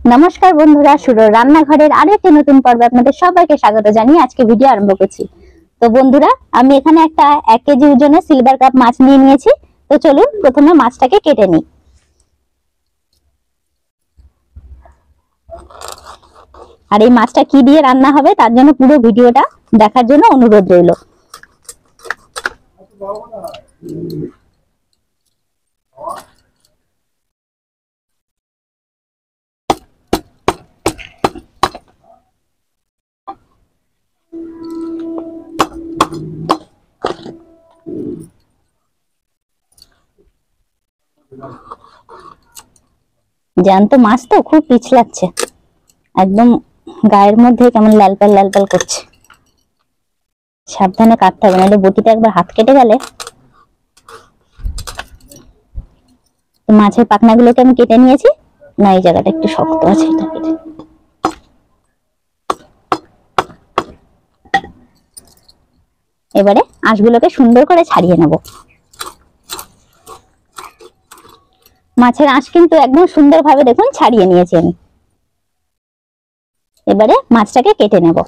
नमस्कार बंधुरा सुरो रान्नाघरेर आरो एकटी नतुन पर्वे आपनादेर सबाइके स्वागत जानिए आजके भिडियो आरम्भ करछि। तो बंधुरा आमि एखाने एकटा 1 केजी ओजनेर सिलभार काप माछ निये नियेछि। तो चलुन प्रथमे माछटाके केटे निই। আর এই মাছটা কি দিয়ে রান্না হবে তার জন্য পুরো ভিডিওটা দেখার জন্য অনুরোধ রইল। জ্যান্ত মাছ তো খুব পিছ লাগছে, একদম গায়ের মধ্যে কেমন লালপাল লালপাল করছে। সাবধানে কাটতে হবে, নাহলে বটিতে একবার হাত কেটে গেলে। মাছের পাখনাগুলোকে আমি কেটে নিয়েছি, না এই জায়গাটা একটু শক্ত আছে, এটা কেটে। এবারে আঁশগুলোকে সুন্দর করে ছাড়িয়ে নেব। মাছের আঁশ কিন্তু একদম সুন্দরভাবে দেখুন ছাড়িয়ে নিয়েছি আমি। এবারে মাছটাকে কেটে নেব।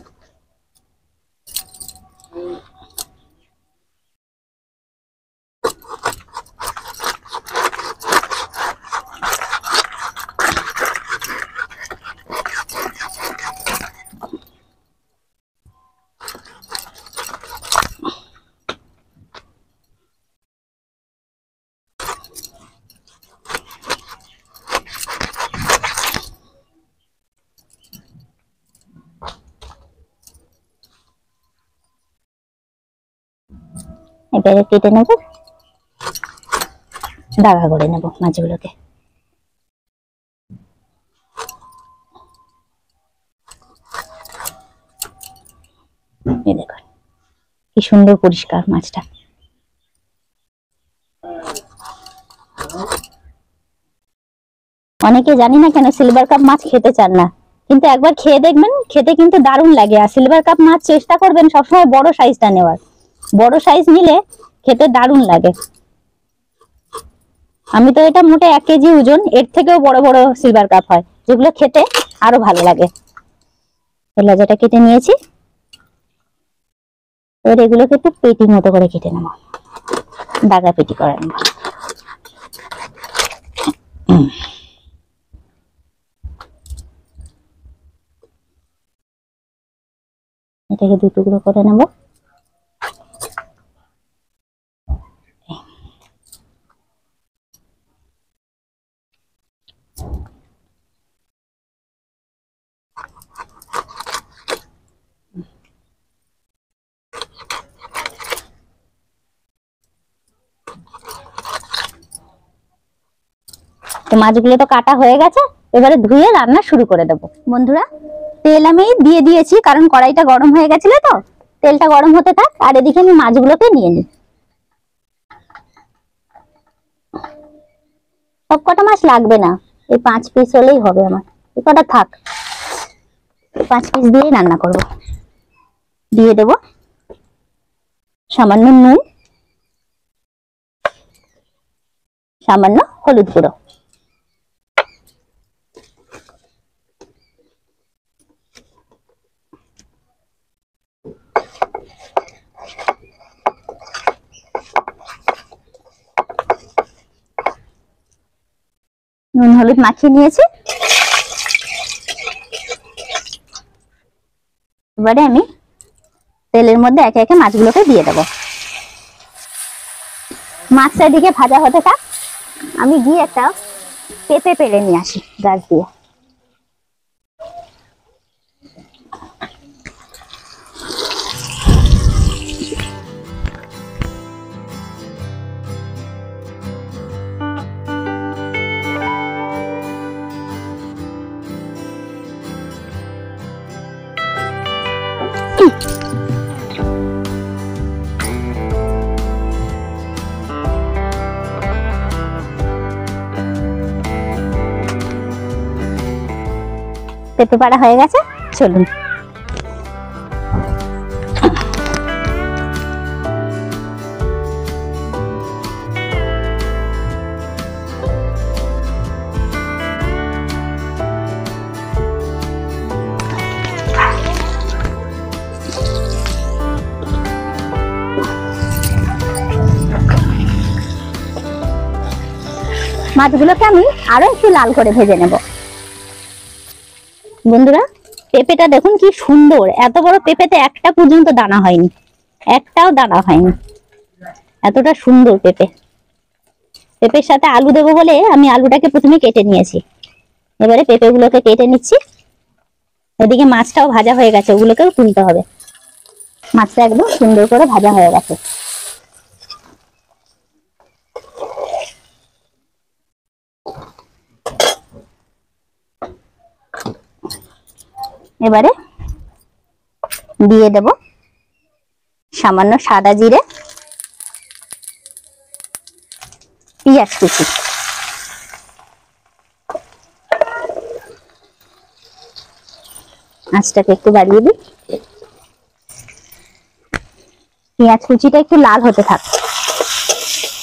এবারে কেটে নেব, দাগা করে নেব মাছগুলোকে। এই দেখুন কি সুন্দর পরিষ্কার মাছটা। অনেকে জানি না কেন সিলভার কাপ মাছ খেতে চান না, কিন্তু একবার খেয়ে দেখবেন, খেতে কিন্তু দারুণ লাগে। আর সিলভার কাপ মাছ চেষ্টা করবেন সবসময় বড় সাইজটা নেওয়ার, বড় সাইজ নিলে খেতে দারুণ লাগে। আমি তো এটা মোটে 1 কেজি ওজন, এর থেকেও বড় বড় সিলভার কাপ হয়, যেগুলো খেতে আরো ভালো লাগে। লেজাটা কেটে নিয়েছি, এবার এগুলোকে একটু পেটি মতো করে কেটে নেব, দাগা পেটি করে নেব। এটাকে 2 টুকরো করে নেব। তো মাছগুলো তো কাটা হয়ে গেছে, এবারে ধুয়ে রান্না শুরু করে দেব। বন্ধুরা তেল আমি দিয়ে দিয়েছি, কারণ কড়াইটা গরম হয়ে গেছিল, তো তেলটা গরম হতে থাক। আর এদিকে আমি মাছগুলোকে নিয়ে নিই। সব কটা মাছ লাগবে না, এই 5 পিস হলেই হবে আমার। এই কটা থাক, 5 পিস দিয়েই রান্না করব। দিয়ে দেব সামান্য নুন, সামান্য হলুদ গুঁড়ো, নুন হলুদ মাখিয়ে নিয়েছি। এবারে আমি তেলের মধ্যে একে একে মাছগুলোকে দিয়ে দেব। মাছটা এদিকে ভাজা হতে থাক, আমি গিয়ে একটা পেঁপে পেড়ে নিয়ে আসি গাছ দিয়ে। পেঁপে পাড়া হয়ে গেছে, চলুন। মাছগুলোকে আমি আরো একটু লাল করে ভেজে নেব। বন্ধুরা, পেঁপেটা দেখুন কি সুন্দর, এত বড় পেঁপেতে একটা পর্যন্ত দানা হয়নি, একটাও দানা হয়নি, এতটা সুন্দর পেঁপে। পেঁপের সাথে আলু দেবো বলে আমি আলুটাকে প্রথমে কেটে নিয়েছি, এবারে পেঁপেগুলোকে কেটে নিচ্ছি। এদিকে মাছটাও ভাজা হয়ে গেছে, ওগুলোকেও তুলতে হবে। মাছটা একদম সুন্দর করে ভাজা হয়ে গেছে। এবারে দিয়ে দেব সামান্য সাদা জিরে, পেঁয়াজ কুচি, আঁচটাকে একটু বাড়িয়ে দিই। পেঁয়াজ কুচিটা একটু লাল হতে থাক,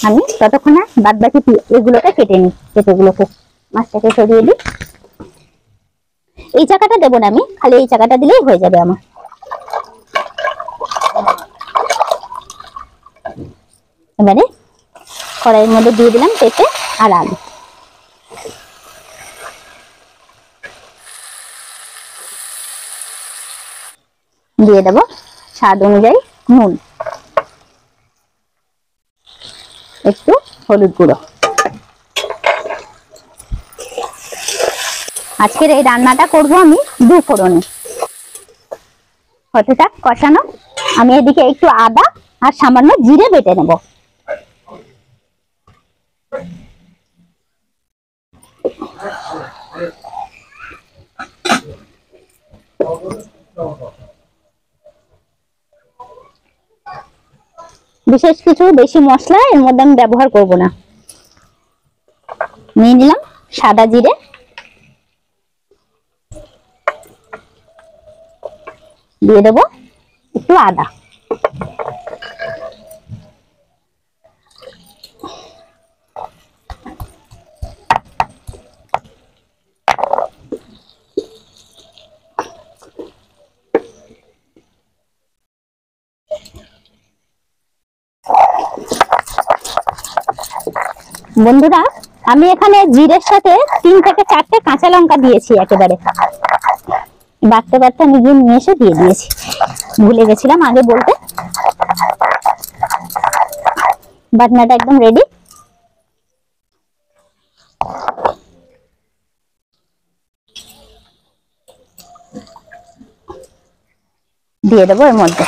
আমি ততক্ষণে বাদ বাকি এগুলোকে কেটে নিই। পেঁপেগুলোকে মাছটাকে সরিয়ে দিই। এই চাকাটা দেবো না আমি, খালি এই চাকাটা দিলেই হয়ে যাবে আমার। এবারে কড়াইয়ের মধ্যে দিয়ে দিলাম পেঁপে আর আলু। দিয়ে দেব স্বাদ অনুযায়ী নুন, একটু হলুদ গুঁড়ো। আজকের এই রান্নাটা করব আমি দু ফোড়নে। হতে থাক কষানো, আমি এদিকে একটু আদা আর সামান্য জিরে বেটে নেব। বিশেষ কিছু বেশি মশলা এর মধ্যে আমি ব্যবহার করব না। নিয়ে নিলাম সাদা জিরে, দিয়ে দেব একটু আদা, বন্ধুরা আমি এখানে জিরের সাথে 3 থেকে 4টে কাঁচা লঙ্কা দিয়েছি, একেবারে বাটতে বাটতে আমি গিয়ে নিয়ে এসে দিয়ে দিয়েছি, ভুলে গেছিলাম আগে বলতে। বাটনাটা একদম রেডি। দিয়ে দেবো এর মধ্যে।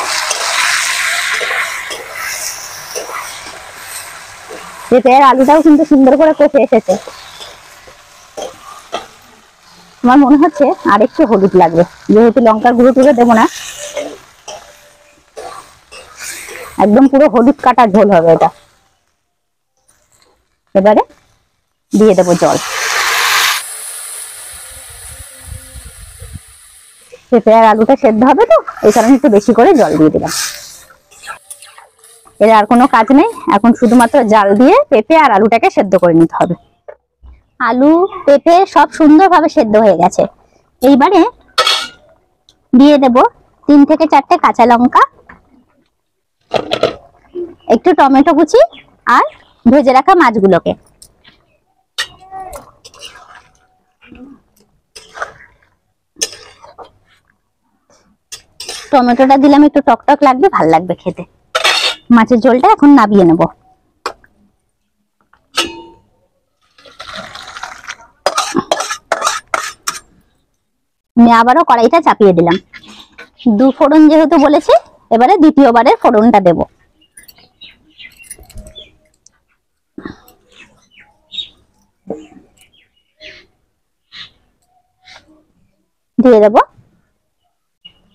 পেঁপে আর আলুটাও কিন্তু সুন্দর করে কষে এসেছে। আমার মনে হচ্ছে আর একটু হলুদ লাগবে, যেহেতু লঙ্কার গুঁড়ো টুড়ো দেবো না, একদম পুরো হলুদ কাটা ঝোল হবে এটা। এবারে দিয়ে দেবো জল। পেঁপে আর আলুটা সেদ্ধ হবে তো, এই কারণে একটু বেশি করে জল দিয়ে দিলাম। এর আর কোনো কাজ নেই, এখন শুধুমাত্র জাল দিয়ে পেঁপে আর আলুটাকে সেদ্ধ করে নিতে হবে। আলু পেঁপে সব সুন্দরভাবে সেদ্ধ হয়ে গেছে। এইবারে দিয়ে দেব 3 থেকে 4টে কাঁচা লঙ্কা, একটু টমেটো কুচি আর ভেজে রাখা মাছগুলোকে। টমেটোটা দিলাম একটু টকটক লাগবে, ভাল লাগবে খেতে। মাছের ঝোলটা এখন নাবিয়ে নেব। আমি আবারও কড়াইটা চাপিয়ে দিলাম। 2 ফোড়ন যেহেতু বলেছি, এবারে দ্বিতীয়বারের ফোড়নটা দেব। দিয়ে দেব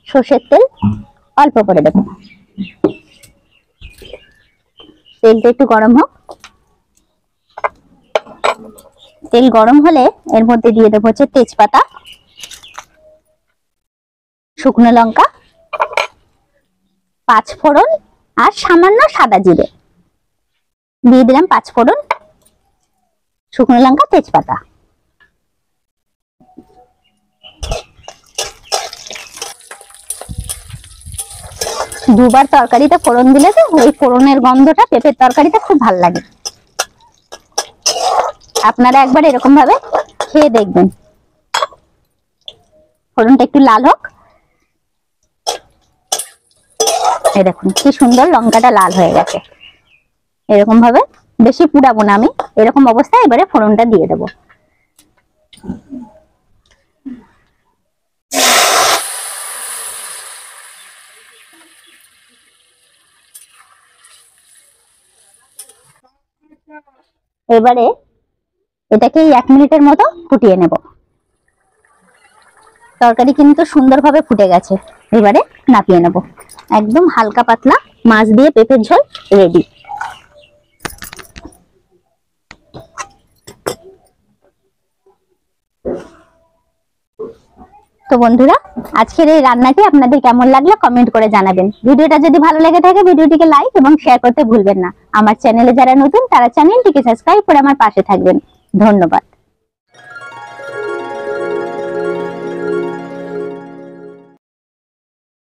সর্ষের তেল, অল্প করে দেব। তেলটা একটু গরম হোক। তেল গরম হলে এর মধ্যে দিয়ে দেবো হচ্ছে তেজপাতা, শুকনো লঙ্কা, 5 ফোড়ন আর সামান্য সাদা জিরে দিয়ে দিলাম। 5 ফোড়ন, শুকনো লঙ্কা, তেজপাতা। দুবার তরকারিতে ফোড়ন দিলে তো ওই ফোড়নের গন্ধটা পেঁপের তরকারিতে খুব ভালো লাগে। আপনারা একবার এরকম ভাবে খেয়ে দেখবেন। ফোড়নটা একটু লাল হোক। এই দেখুন কি সুন্দর লঙ্কাটা লাল হয়ে গেছে। এরকম ভাবে বেশি পুড়াবো না আমি, এরকম অবস্থায় এবারে ফোড়নটা দিয়ে দেবো। এবারে এটাকে 1 মিনিটের মতো ফুটিয়ে নেব। তরকারি কিন্তু সুন্দরভাবে ফুটে গেছে, এবারে নামিয়ে নেব। একদম হালকা পাতলা মাছ দিয়ে পেঁপের ঝোল রেডি। তো বন্ধুরা, আজকের এই রান্নাটি আপনাদের কেমন লাগলো কমেন্ট করে জানাবেন। ভিডিওটা যদি ভালো লেগে থাকে ভিডিওটিকে লাইক এবং শেয়ার করতে ভুলবেন না। আমার চ্যানেলে যারা নতুন তারা চ্যানেলটিকে সাবস্ক্রাইব করে আমার পাশে থাকবেন। ধন্যবাদ।